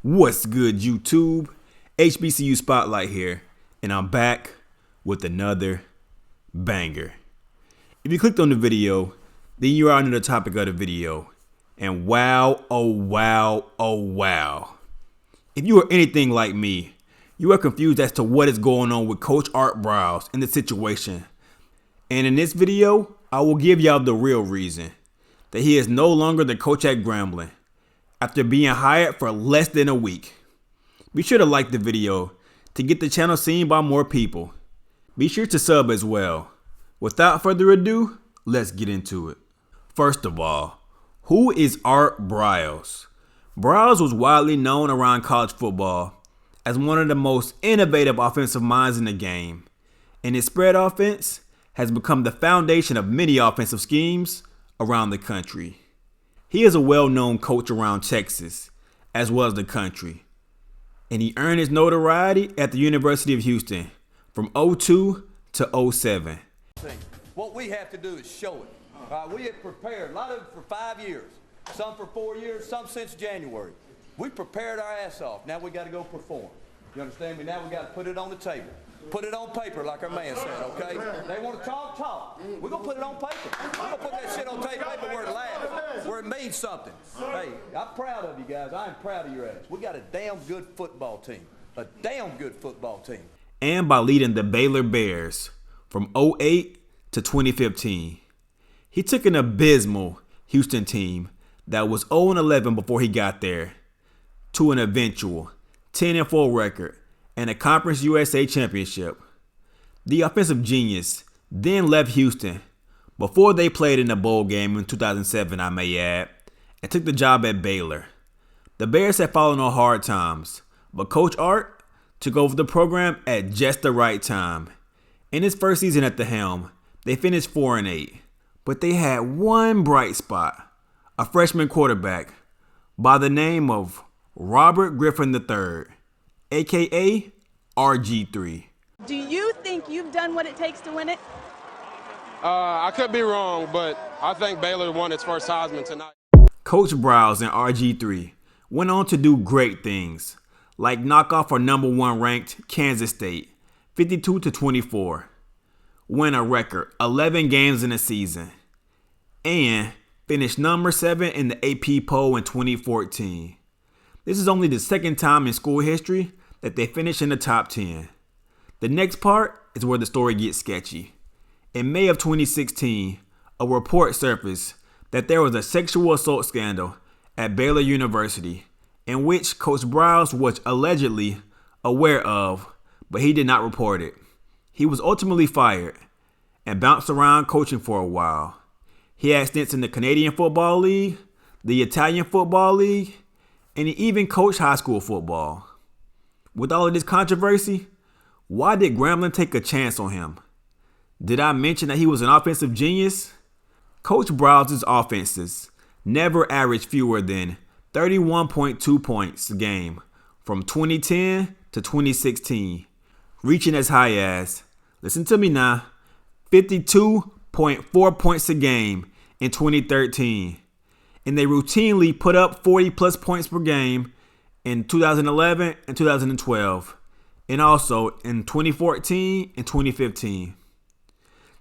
What's good, YouTube? HBCU Spotlight here, and I'm back with another banger. If you clicked on the video, then you are under the topic of the video. And wow, oh wow, oh wow. If you are anything like me, you are confused as to what is going on with Coach Art Briles and the situation. And in this video, I will give y'all the real reason that he is no longer the coach at Grambling after being hired for less than a week. Be sure to like the video to get the channel seen by more people. Be sure to sub as well. Without further ado, let's get into it. First of all, who is Art Briles? Briles was widely known around college football as one of the most innovative offensive minds in the game, and his spread offense has become the foundation of many offensive schemes around the country. He is a well-known coach around Texas, as well as the country, and he earned his notoriety at the University of Houston from 2002 to 07. What we have to do is show it. We have prepared, a lot of it for 5 years, some for 4 years, some since January. We prepared our ass off. Now we got to go perform. You understand me? Now we got to put it on the table. Put it on paper, like our man said, okay? They want to talk. We're going to put it on paper. We're going to put that shit on paper where it lasts, where it means something. Hey, I'm proud of you guys. I am proud of your ass. We got a damn good football team. A damn good football team. And by leading the Baylor Bears from 2008 to 2015. He took an abysmal Houston team that was 0-11 before he got there to an eventual 10-4 record and a Conference USA championship. The offensive genius then left Houston before they played in a bowl game in 2007, I may add, and took the job at Baylor. The Bears had fallen on hard times, but Coach Art took over the program at just the right time. In his first season at the helm, they finished 4-8, but they had one bright spot, a freshman quarterback by the name of Robert Griffin III, aka RG3. Do you think you've done what it takes to win it? I could be wrong, but I think Baylor won its first Heisman tonight. Coach Briles and RG3 went on to do great things, like knock off our number 1 ranked Kansas State, 52-24, win a record 11 games in a season, and finish number 7 in the AP poll in 2014. This is only the second time in school history that they finish in the top 10. The next part is where the story gets sketchy. In May of 2016, a report surfaced that there was a sexual assault scandal at Baylor University in which Coach Briles was allegedly aware of, but he did not report it. He was ultimately fired and bounced around coaching for a while. He had stints in the Canadian Football League, the Italian Football League, and he even coached high school football. With all of this controversy, why did Grambling take a chance on him? Did I mention that he was an offensive genius? Coach Briles' offenses never averaged fewer than 31.2 points a game from 2010 to 2016, reaching as high as, listen to me now, 52.4 points a game in 2013. And they routinely put up 40 plus points per game in 2011 and 2012, and also in 2014 and 2015.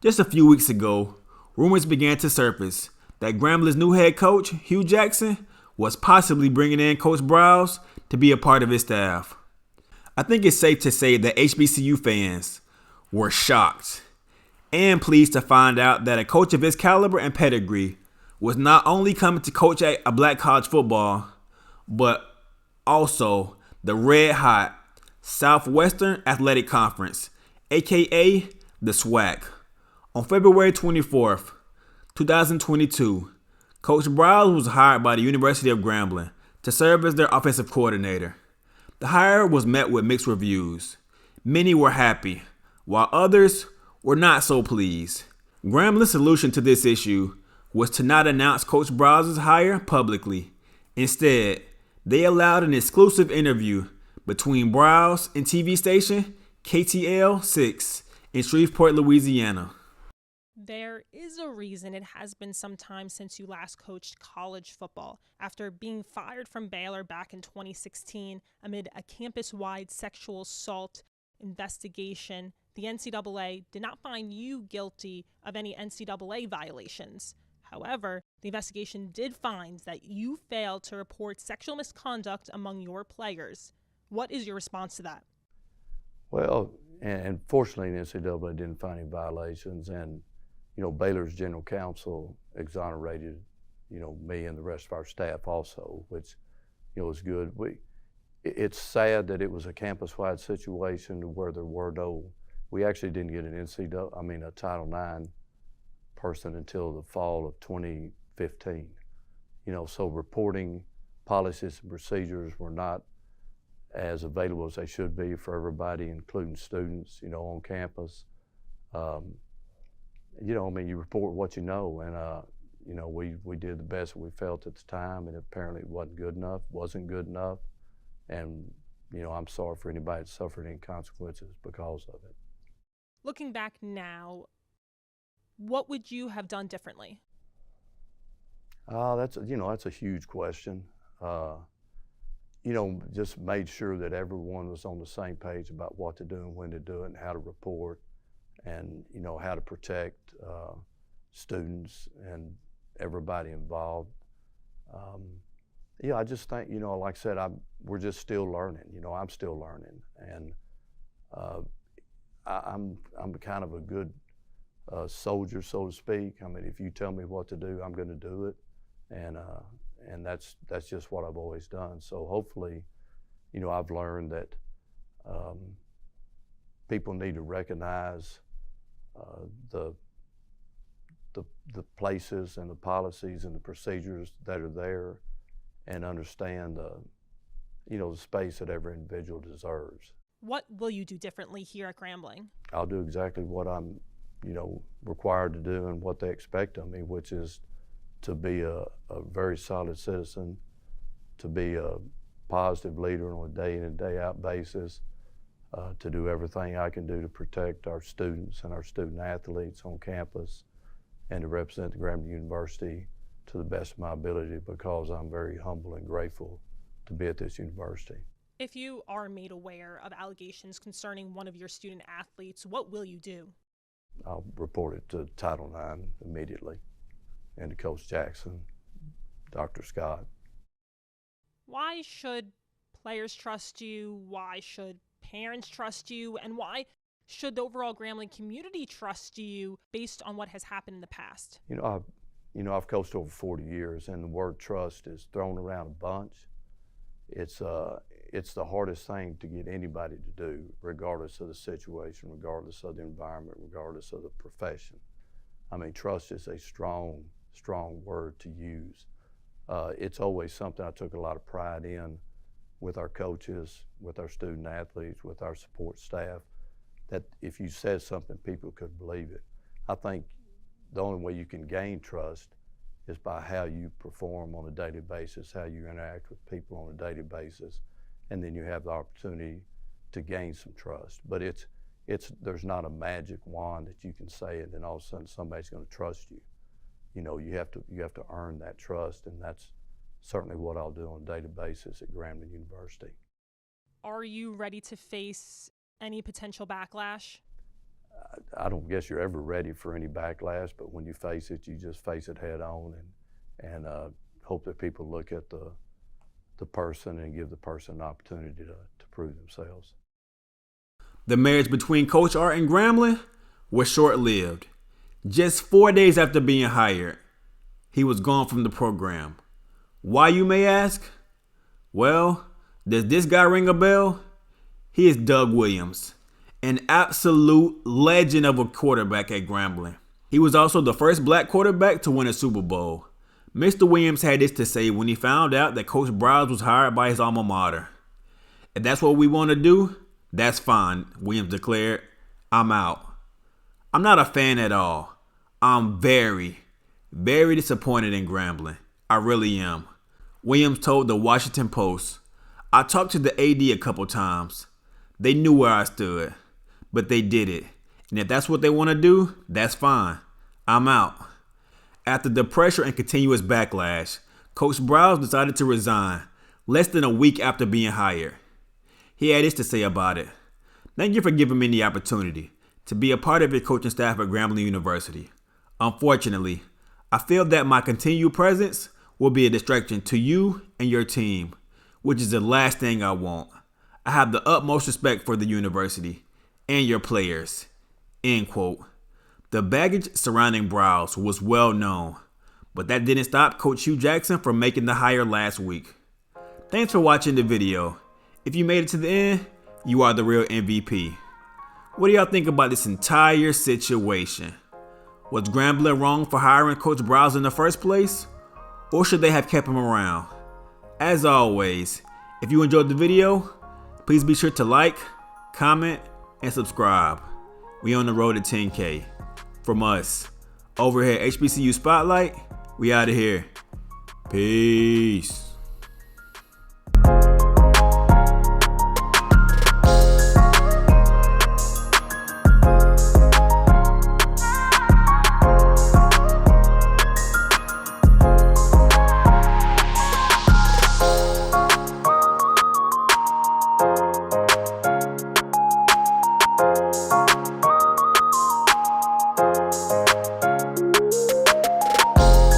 Just a few weeks ago, rumors began to surface that Grambling's new head coach, Hugh Jackson, was possibly bringing in Coach Briles to be a part of his staff. I think it's safe to say that HBCU fans were shocked and pleased to find out that a coach of his caliber and pedigree was not only coming to coach at a black college football, but also the red-hot Southwestern Athletic Conference, aka the SWAC. On February 24th, 2022, Coach Briles was hired by the University of Grambling to serve as their offensive coordinator. The hire was met with mixed reviews. Many were happy, while others were not so pleased. Grambling's solution to this issue was to not announce Coach Briles' hire publicly. Instead, they allowed an exclusive interview between Briles and TV station KTL 6 in Shreveport, Louisiana. There is a reason it has been some time since you last coached college football. After being fired from Baylor back in 2016 amid a campus-wide sexual assault investigation, the NCAA did not find you guilty of any NCAA violations. However, the investigation did find that you failed to report sexual misconduct among your players. What is your response to that? Well, and fortunately, the NCAA didn't find any violations, and Baylor's general counsel exonerated, me and the rest of our staff also, which, was good. It's sad that it was a campus-wide situation where there were we actually didn't get a Title IX person until the fall of 2015. So reporting policies and procedures were not as available as they should be for everybody, including students, on campus. You report what you know, and we did the best we felt at the time, and apparently it wasn't good enough, and I'm sorry for anybody that suffered any consequences because of it. Looking back now, what would you have done differently? That's a huge question. Just made sure that everyone was on the same page about what to do and when to do it and how to report, and how to protect students and everybody involved. I just think, like I said, we're just still learning. I'm still learning, and I'm kind of a good soldier, so to speak. If you tell me what to do, I'm going to do it, and that's just what I've always done. So hopefully, I've learned that people need to recognize the places and the policies and the procedures that are there, and understand the space that every individual deserves. What will you do differently here at Grambling? I'll do exactly what I'm required to do and what they expect of me, which is to be a very solid citizen, to be a positive leader on a day in and day out basis, to do everything I can do to protect our students and our student athletes on campus, and to represent the Grambling University to the best of my ability, because I'm very humble and grateful to be at this university. If you are made aware of allegations concerning one of your student athletes, what will you do? I'll report it to Title IX immediately, and to Coach Jackson, Dr. Scott. Why should players trust you? Why should parents trust you? And why should the overall Grambling community trust you based on what has happened in the past? I've coached over 40 years, and the word trust is thrown around a bunch. It's the hardest thing to get anybody to do, regardless of the situation, regardless of the environment, regardless of the profession. Trust is a strong word to use. It's always something I took a lot of pride in with our coaches, with our student athletes, with our support staff, that if you said something, people could believe it. I think the only way you can gain trust is by how you perform on a daily basis, how you interact with people on a daily basis, and then you have the opportunity to gain some trust. But there's not a magic wand that you can say and then all of a sudden somebody's going to trust you. You have to earn that trust, and that's certainly what I'll do on a daily basis at Grambling University. Are you ready to face any potential backlash? I don't guess you're ever ready for any backlash, but when you face it, you just face it head on, and hope that people look at the person and give the person an opportunity to prove themselves. The marriage between Coach Art and Grambling was short-lived. Just 4 days after being hired, he was gone from the program. Why, you may ask? Well, does this guy ring a bell? He is Doug Williams, an absolute legend of a quarterback at Grambling. He was also the first black quarterback to win a Super Bowl. Mr. Williams had this to say when he found out that Coach Briles was hired by his alma mater. If that's what we want to do, that's fine, Williams declared. I'm out. I'm not a fan at all. I'm very, very disappointed in Grambling. I really am. Williams told the Washington Post, I talked to the AD a couple times. They knew where I stood, but they did it. And if that's what they want to do, that's fine. I'm out. After the pressure and continuous backlash, Coach Briles decided to resign less than a week after being hired. He had this to say about it. Thank you for giving me the opportunity to be a part of your coaching staff at Grambling University. Unfortunately, I feel that my continued presence will be a distraction to you and your team, which is the last thing I want. I have the utmost respect for the university and your players." End quote. The baggage surrounding Briles was well known, but that didn't stop Coach Hugh Jackson from making the hire last week. Thanks for watching the video. If you made it to the end, you are the real MVP. What do y'all think about this entire situation? Was Grambling wrong for hiring Coach Briles in the first place? Or should they have kept him around? As always, if you enjoyed the video, please be sure to like, comment, and subscribe. We on the road to 10K. From us, over here at HBCU Spotlight, we out of here. Peace.